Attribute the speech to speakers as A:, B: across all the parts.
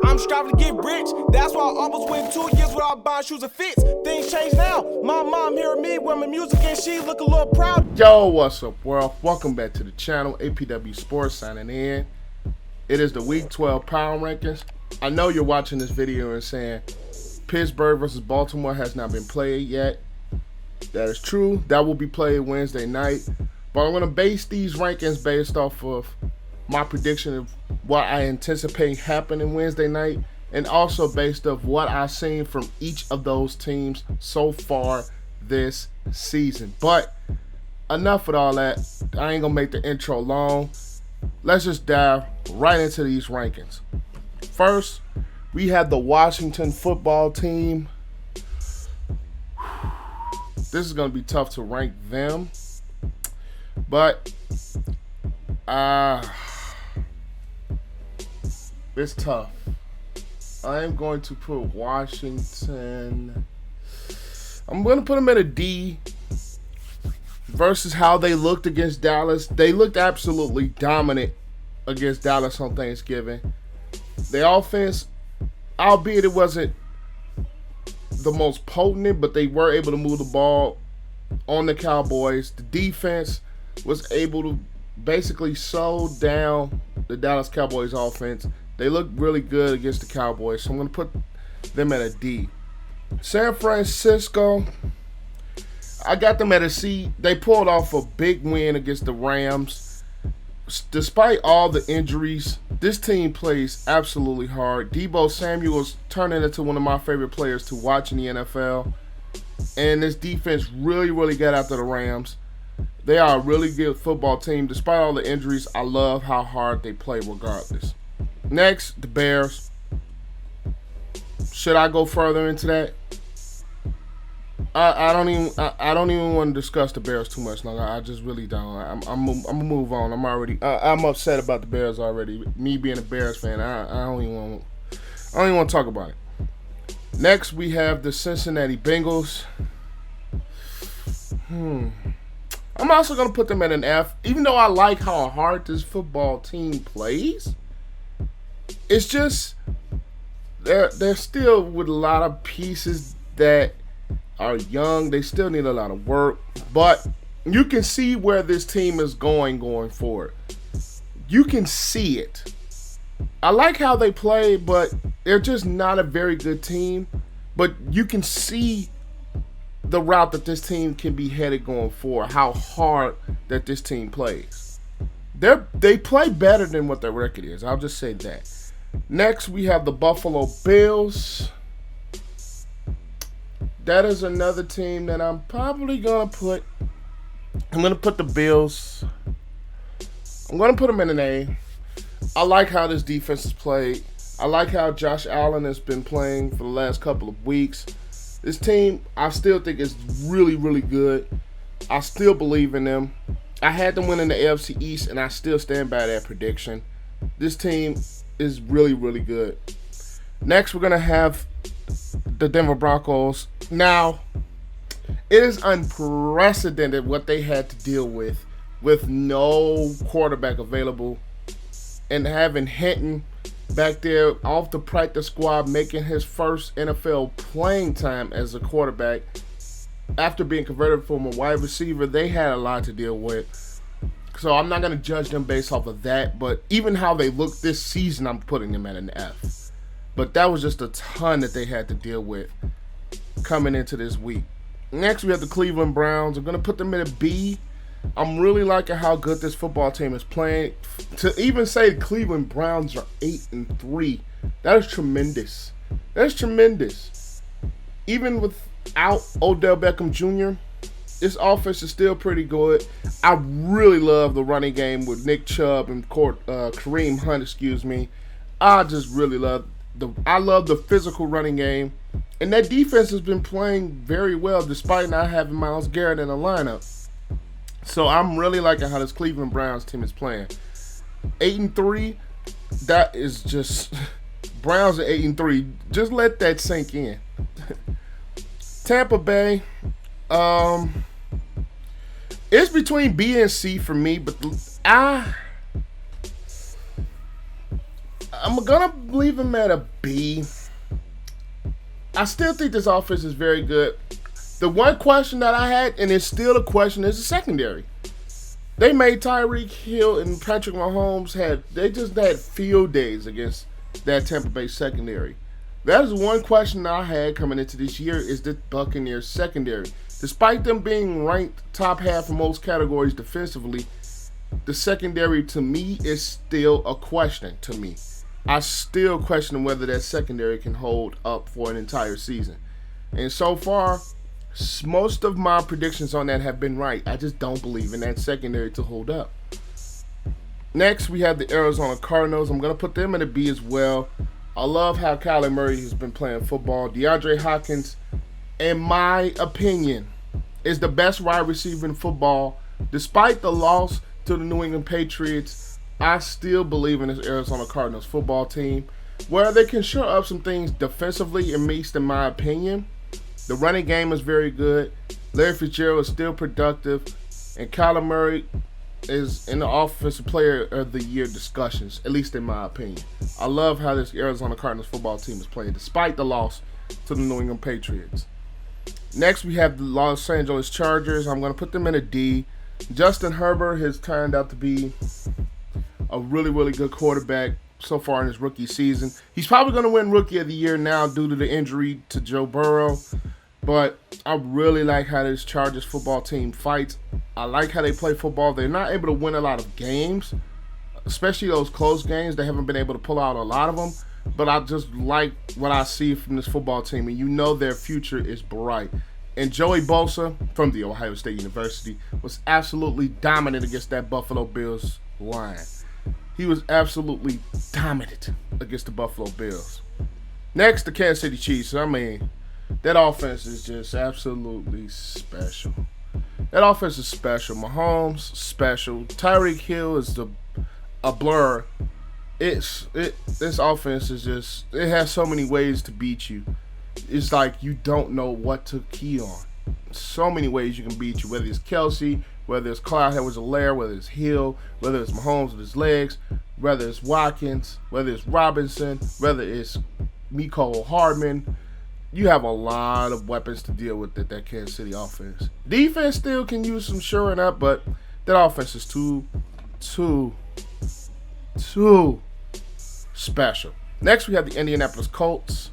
A: I'm striving to get rich. That's why I almost went 2 years without buying shoes and fits. Things change now. My mom hearing me with my music and she look a little proud.
B: Yo, what's up, world? Welcome back to the channel. APW Sports signing in. It is the Week 12 Power Rankings. I know you're watching this video and saying Pittsburgh versus Baltimore has not been played yet. That is true. That will be played Wednesday night. But I'm going to base these rankings based off of my prediction of what I anticipate happening Wednesday night, and also based off what I've seen from each of those teams so far this season. But enough with all that. I ain't going to make the intro long. Let's just dive right into these rankings. First, we have the Washington football team. This is going to be tough to rank them, but it's tough. I am going to put Washington, I'm going to put them at a D versus how they looked against Dallas. They looked absolutely dominant against Dallas on Thanksgiving. The offense, albeit it wasn't the most potent, but they were able to move the ball on the Cowboys. The defense was able to basically slow down the Dallas Cowboys offense. They looked really good against the Cowboys, so I'm going to put them at a D. San Francisco, I got them at a C. They pulled off a big win against the Rams. Despite all the injuries, this team plays absolutely hard. Deebo Samuel's turning into one of my favorite players to watch in the NFL. And this defense really got after the Rams. They are a really good football team. Despite all the injuries, I love how hard they play regardless. Next, the Bears. Should I go further into that? I don't even want to discuss the Bears too much longer. I just really don't. I'm gonna move on. I'm upset about the Bears already. Me being a Bears fan, I don't even want to talk about it. Next, we have the Cincinnati Bengals. I'm also gonna put them at an F, even though I like how hard this football team plays. It's just they're still with a lot of pieces that are young. They still need a lot of work, but you can see where this team is going forward. You can see it. I like how they play, but they're just not a very good team. But you can see the route that this team can be headed going forward, how hard that this team plays. They play better than what their record is. I'll just say that. Next, we have the Buffalo Bills. That is another team that I'm probably going to put. I'm going to put the Bills. I'm going to put them in an A. I like how this defense is played. I like how Josh Allen has been playing for the last couple of weeks. This team, I still think is really good. I still believe in them. I had them winning the AFC East, and I still stand by that prediction. This team is really good. Next, we're going to have the Denver Broncos. Now, it is unprecedented what they had to deal with no quarterback available, and having Hinton back there off the practice squad making his first NFL playing time as a quarterback after being converted from a wide receiver. They had a lot to deal with. So I'm not going to judge them based off of that, but even how they look this season, I'm putting them at an F. But that was just a ton that they had to deal with coming into this week. Next, we have the Cleveland Browns. I'm going to put them in a B. I'm really liking how good this football team is playing. To even say the Cleveland Browns are 8-3, that is tremendous. That's tremendous. Even without Odell Beckham Jr., this offense is still pretty good. I really love the running game with Nick Chubb and Kareem Hunt, I just really love the physical running game. And that defense has been playing very well despite not having Myles Garrett in the lineup. So I'm really liking how this Cleveland Browns team is playing. 8-3, that is just Browns at 8-3. Just let that sink in. Tampa Bay, it's between B and C for me, but I'm gonna leave him at a B. I still think this offense is very good. The one question that I had, and it's still a question, is the secondary. They made Tyreek Hill and Patrick Mahomes they just had field days against that Tampa Bay secondary. That is one question I had coming into this year, is the Buccaneers secondary. Despite them being ranked top half in most categories defensively, the secondary to me is still a question to me. I still question whether that secondary can hold up for an entire season. And so far, most of my predictions on that have been right. I just don't believe in that secondary to hold up. Next, we have the Arizona Cardinals. I'm going to put them in a B as well. I love how Kyler Murray has been playing football. DeAndre Hopkins, in my opinion, is the best wide receiver in football. Despite the loss to the New England Patriots, I still believe in this Arizona Cardinals football team, where they can shore up some things defensively, at least in my opinion. The running game is very good. Larry Fitzgerald is still productive. And Kyler Murray is in the Offensive Player of the Year discussions, at least in my opinion. I love how this Arizona Cardinals football team is playing, despite the loss to the New England Patriots. Next, we have the Los Angeles Chargers. I'm going to put them in a D. Justin Herbert has turned out to be a really, really good quarterback so far in his rookie season. He's probably going to win Rookie of the Year now due to the injury to Joe Burrow. But I really like how this Chargers football team fights. I like how they play football. They're not able to win a lot of games, especially those close games. They haven't been able to pull out a lot of them. But I just like what I see from this football team. And you know their future is bright. And Joey Bosa from the Ohio State University was absolutely dominant against that Buffalo Bills line. He was absolutely dominant against the Buffalo Bills. Next, the Kansas City Chiefs. I mean, that offense is just absolutely special. That offense is special. Mahomes, special. Tyreek Hill is a blur. This offense is just, it has so many ways to beat you. It's like you don't know what to key on. So many ways you can beat you, whether it's Kelsey, whether it's Clyde Edwards-Helaire, whether it's Hill, whether it's Mahomes with his legs, whether it's Watkins, whether it's Robinson, whether it's Mecole Hardman. You have a lot of weapons to deal with that Kansas City offense. Defense still can use some shoring up, but that offense is too special. Next, we have the Indianapolis Colts.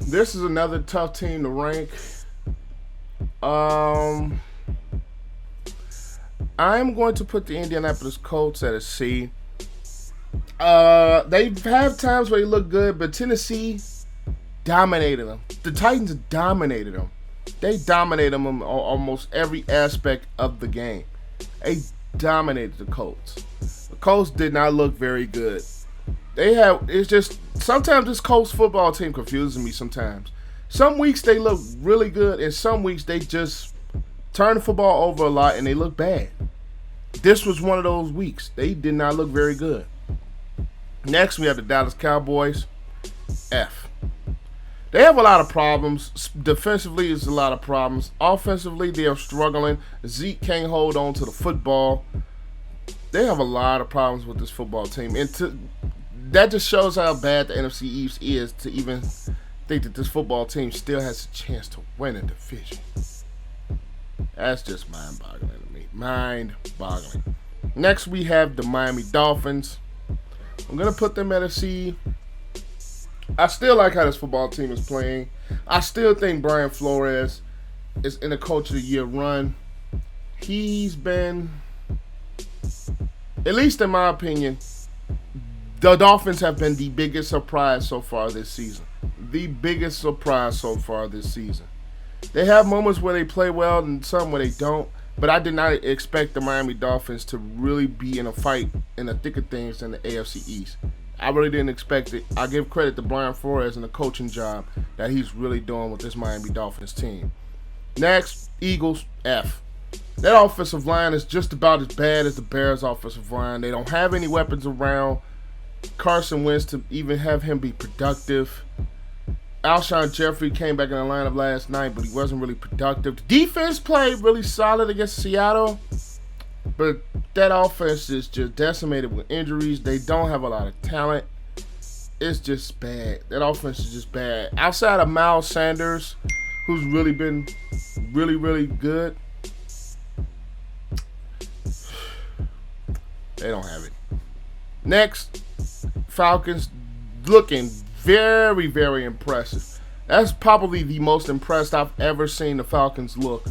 B: This is another tough team to rank. I'm going to put the Indianapolis Colts at a C. They have times where they look good, but Tennessee dominated them. The Titans dominated them. They dominated them on almost every aspect of the game. They dominated the Colts. The Colts did not look very good. It's just, sometimes this Colts football team confuses me sometimes. Some weeks they look really good, and some weeks they just turn the football over a lot and they look bad. This was one of those weeks. They did not look very good. Next, we have the Dallas Cowboys. F. They have a lot of problems. Defensively, there's a lot of problems. Offensively, they are struggling. Zeke can't hold on to the football. They have a lot of problems with this football team. And that just shows how bad the NFC East is to even think that this football team still has a chance to win a division. That's just mind-boggling to me. Mind-boggling. Next, we have the Miami Dolphins. I'm going to put them at a C. I still like how this football team is playing. I still think Brian Flores is in a Coach of the Year run. He's been, at least in my opinion, the Dolphins have been the biggest surprise so far this season. The biggest surprise so far this season. They have moments where they play well and some where they don't, but I did not expect the Miami Dolphins to really be in a fight in the thick of things in the AFC East. I really didn't expect it. I give credit to Brian Flores and the coaching job that he's really doing with this Miami Dolphins team. Next, Eagles, F. That offensive line is just about as bad as the Bears' offensive line. They don't have any weapons around Carson Wentz to even have him be productive. Alshon Jeffrey came back in the lineup last night, but he wasn't really productive. The defense played really solid against Seattle, But that offense is just decimated with injuries. They don't have a lot of talent. It's just bad. That offense is just bad. Outside of Miles Sanders, who's really been really, really good, they don't have it. Next, Falcons looking very, very impressive. That's probably the most impressed I've ever seen the Falcons look,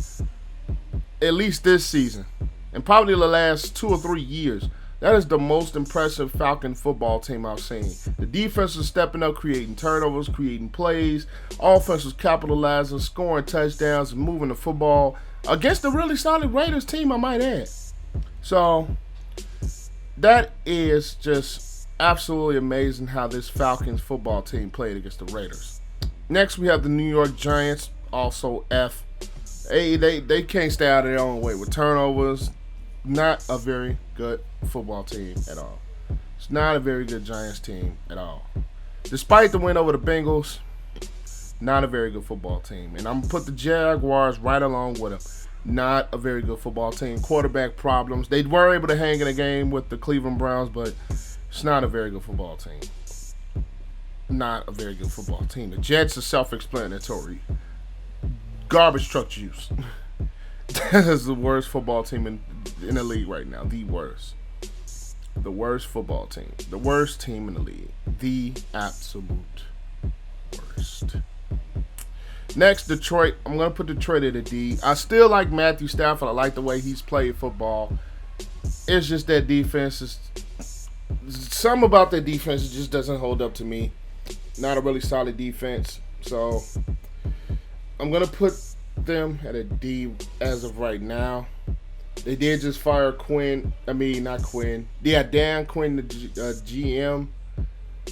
B: at least this season, and probably the last 2 or 3 years. That is the most impressive Falcon football team I've seen. The defense is stepping up, creating turnovers, creating plays. Offense is capitalizing, scoring touchdowns, and moving the football against a really solid Raiders team, I might add. So that is just absolutely amazing how this Falcons football team played against the Raiders. Next, we have the New York Giants, also F. They can't stay out of their own way with turnovers. Not a very good football team at all. It's not a very good Giants team at all. Despite the win over the Bengals, not a very good football team. And I'm going to put the Jaguars right along with them. Not a very good football team. Quarterback problems. They were able to hang in a game with the Cleveland Browns, but it's not a very good football team. Not a very good football team. The Jets are self-explanatory. Garbage truck juice. That is the worst football team in the league right now. The worst. The worst football team. The worst team in the league. The absolute worst. Next, Detroit. I'm going to put Detroit at a D. I still like Matthew Stafford. I like the way he's played football. It's just that defense is... Something about that defense just doesn't hold up to me. Not a really solid defense. So, I'm going to put them at a D as of right now. They did just fire Quinn. Not Quinn. Yeah, Dan Quinn, the GM,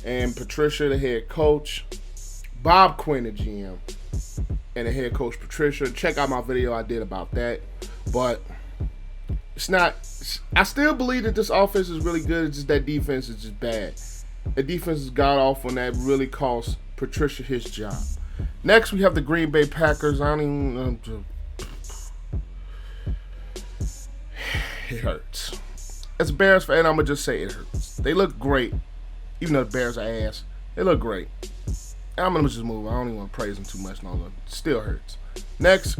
B: and Patricia, the head coach. Bob Quinn, the GM, and the head coach Patricia. Check out my video I did about that. But it's not. I still believe that this offense is really good. It's just that defense is just bad. The defense is god awful, and that really cost Patricia his job. Next, we have the Green Bay Packers. It hurts. As a Bears fan, I'm going to just say it hurts. They look great. Even though the Bears are ass, they look great. I'm going to just move. I don't even want to praise them too much longer. It still hurts. Next,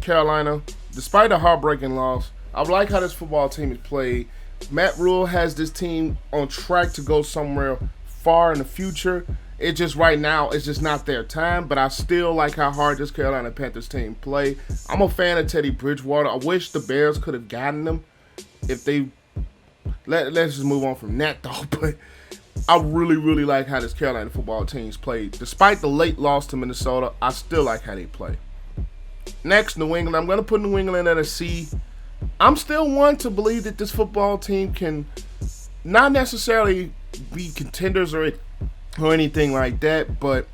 B: Carolina. Despite a heartbreaking loss, I like how this football team is played. Matt Rule has this team on track to go somewhere far in the future. It just right now, it's just not their time. But I still like how hard this Carolina Panthers team play. I'm a fan of Teddy Bridgewater. I wish the Bears could have gotten him. If they let's just move on from that though. But I really, really like how this Carolina football team's played. Despite the late loss to Minnesota, I still like how they play. Next, New England. I'm going to put New England at a C. I'm still one to believe that this football team can not necessarily be contenders or anything like that, but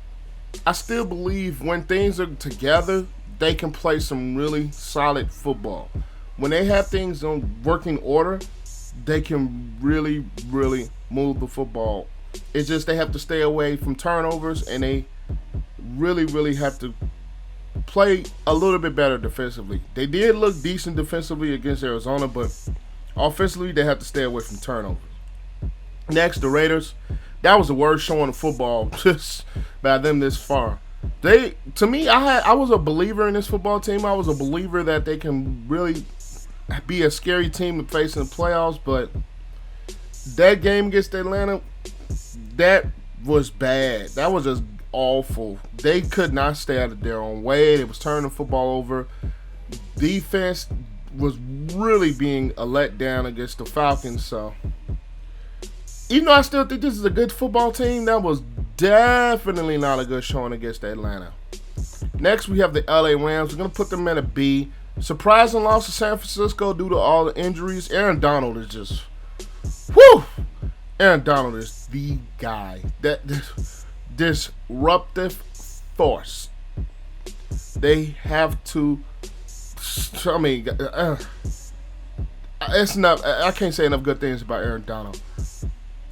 B: I still believe when things are together, they can play some really solid football. When they have things on working order, they can really, really move the football. It's just they have to stay away from turnovers, and they really, really have to play a little bit better defensively. They did look decent defensively against Arizona, but offensively, they have to stay away from turnovers. Next, the Raiders. That was the worst showing of football just by them this far. To me, I was a believer in this football team. I was a believer that they can really be a scary team to face in the playoffs, but that game against Atlanta, that was bad. That was just awful. They could not stay out of their own way. They was turning the football over. Defense was really being a letdown against the Falcons, so even though I still think this is a good football team, that was definitely not a good showing against Atlanta. Next, we have the LA Rams. We're going to put them at a B. Surprising loss to San Francisco due to all the injuries. Aaron Donald is just, whew! Aaron Donald is the guy. That disruptive force. They have to, it's enough. I can't say enough good things about Aaron Donald.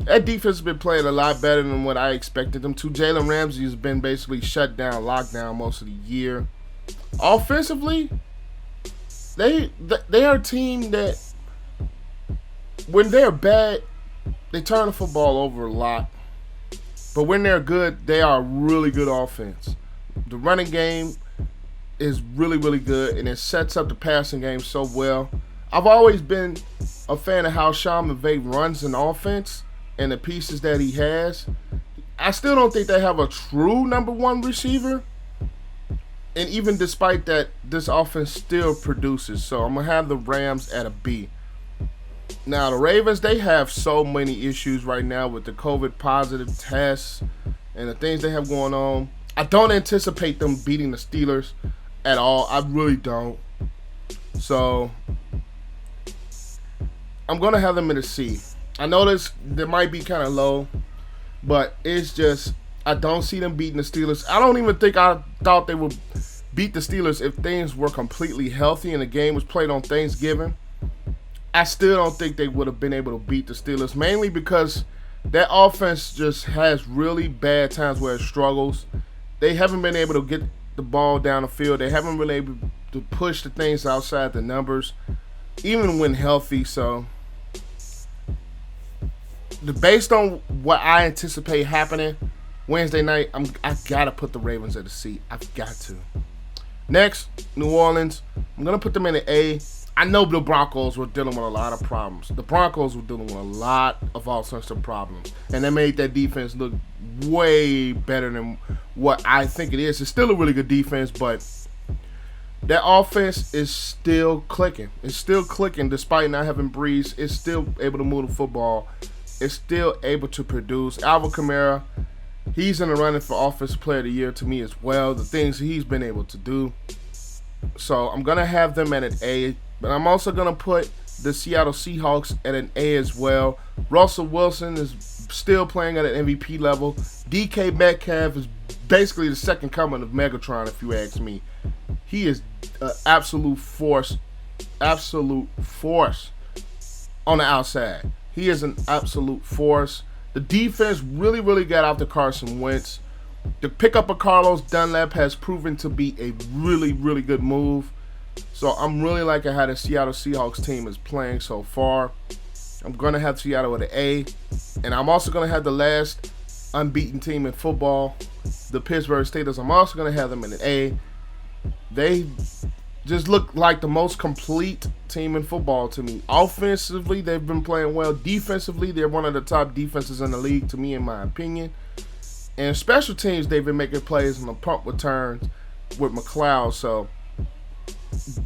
B: That defense has been playing a lot better than what I expected them to. Jalen Ramsey has been basically shut down, locked down most of the year. Offensively, they are a team that when they're bad, they turn the football over a lot. But when they're good, they are a really good offense. The running game is really, really good, and it sets up the passing game so well. I've always been a fan of how Sean McVay runs an offense and the pieces that he has. I still don't think they have a true number one receiver. And even despite that, this offense still produces. So I'm going to have the Rams at a B. Now, the Ravens, they have so many issues right now with the COVID positive tests and the things they have going on. I don't anticipate them beating the Steelers at all. I really don't. So I'm going to have them in a C. I know that might be kind of low, but it's just I don't see them beating the Steelers. I don't even think I thought they would beat the Steelers if things were completely healthy and the game was played on Thanksgiving. I still don't think they would have been able to beat the Steelers, mainly because that offense just has really bad times where it struggles. They haven't been able to get the ball down the field. They haven't been able to push the things outside the numbers, even when healthy. So, based on what I anticipate happening Wednesday night, I got to put the Ravens at a C. I've got to. Next, New Orleans. I'm going to put them in an A. I know the Broncos were dealing with a lot of problems. The Broncos were dealing with a lot of offensive problems. And they made that defense look way better than what I think it is. It's still a really good defense, but that offense is still clicking. It's still clicking despite not having Breeze. It's still able to move the football. It's still able to produce. Alvin Kamara, he's in the running for Offensive Player of the Year to me as well. The things he's been able to do. So I'm going to have them at an A. But I'm also going to put the Seattle Seahawks at an A as well. Russell Wilson is still playing at an MVP level. DK Metcalf is basically the second coming of Megatron, if you ask me. He is an absolute force on the outside. He is an absolute force. The defense really, really got after Carson Wentz. The pickup of Carlos Dunlap has proven to be a really, really good move. So I'm really liking how the Seattle Seahawks team is playing so far. I'm going to have Seattle with an A. And I'm also going to have the last unbeaten team in football, the Pittsburgh Steelers. I'm also going to have them in an A. They just look like the most complete team in football to me. Offensively, they've been playing well. Defensively, they're one of the top defenses in the league to me, in my opinion. And special teams, they've been making plays on the punt returns with McLeod. So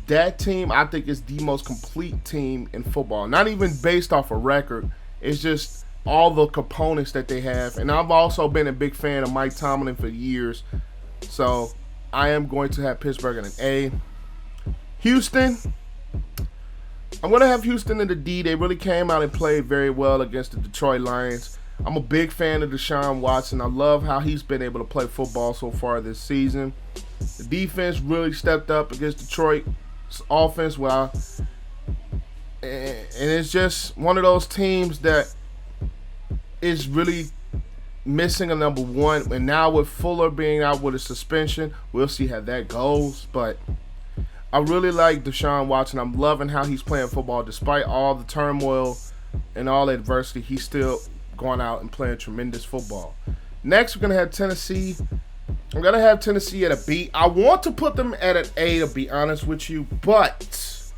B: that team, I think, is the most complete team in football. Not even based off a record. It's just all the components that they have. And I've also been a big fan of Mike Tomlin for years. So I am going to have Pittsburgh in an A. Houston, I'm going to have Houston in the D. They really came out and played very well against the Detroit Lions. I'm a big fan of Deshaun Watson. I love how he's been able to play football so far this season. The defense really stepped up against Detroit's offense, and it's just one of those teams that is really missing a number one. And now with Fuller being out with a suspension, we'll see how that goes. But I really like Deshaun Watson. I'm loving how he's playing football. Despite all the turmoil and all the adversity, he's still going out and playing tremendous football. Next, we're going to have Tennessee. I'm going to have Tennessee at a B. I want to put them at an A, to be honest with you, but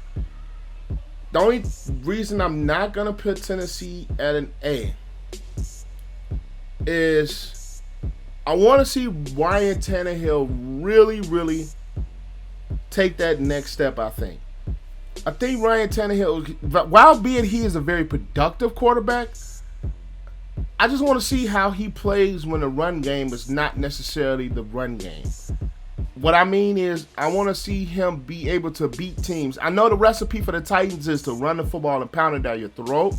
B: the only reason I'm not going to put Tennessee at an A is I want to see Ryan Tannehill really, really take that next step, I think. I think Ryan Tannehill, while being he is a very productive quarterback, I just want to see how he plays when the run game is not necessarily the run game. What I mean is I want to see him be able to beat teams. I know the recipe for the Titans is to run the football and pound it down your throat.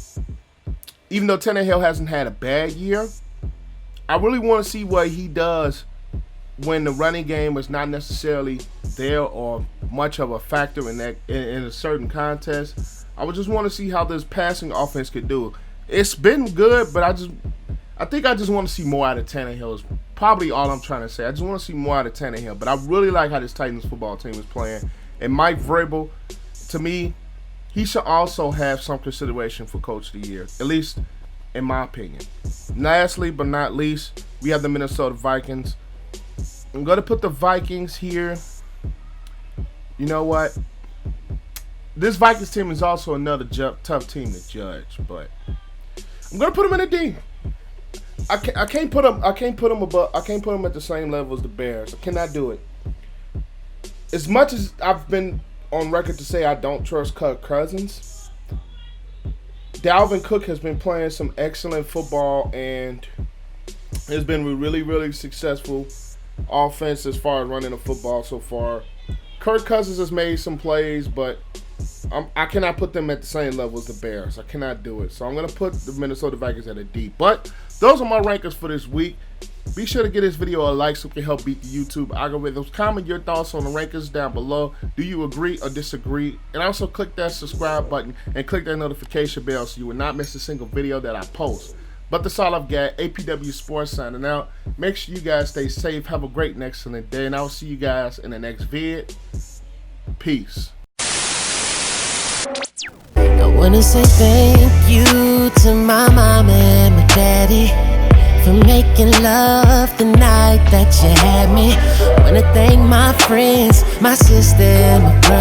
B: Even though Tannehill hasn't had a bad year, I really want to see what he does when the running game is not necessarily there or much of a factor in a certain contest. I would just want to see how this passing offense could do. It's been good, but I think I just want to see more out of Tannehill is probably all I'm trying to say. I just want to see more out of Tannehill, but I really like how this Titans football team is playing. And Mike Vrabel, to me, he should also have some consideration for Coach of the Year, at least in my opinion. Lastly but not least, we have the Minnesota Vikings. I'm going to put the Vikings here. You know what? This Vikings team is also another tough team to judge, but I'm going to put them in a D. I can't put them above. I can't put them at the same level as the Bears. I cannot do it. As much as I've been on record to say I don't trust Kirk Cousins, Dalvin Cook has been playing some excellent football and has been really, really successful offense as far as running the football so far. Kirk Cousins has made some plays, but I cannot put them at the same level as the Bears. I cannot do it. So I'm going to put the Minnesota Vikings at a D. But those are my rankings for this week. Be sure to give this video a like so it can help beat the YouTube algorithms. Comment your thoughts on the rankings down below. Do you agree or disagree? And also click that subscribe button and click that notification bell so you will not miss a single video that I post. But that's all I've got. APW Sports signing out. Make sure you guys stay safe. Have a great and excellent day. And I will see you guys in the next vid. Peace.
C: I wanna say thank you to my mom and my daddy for making love the night that you had me. Wanna thank my friends, my sister, and my brother.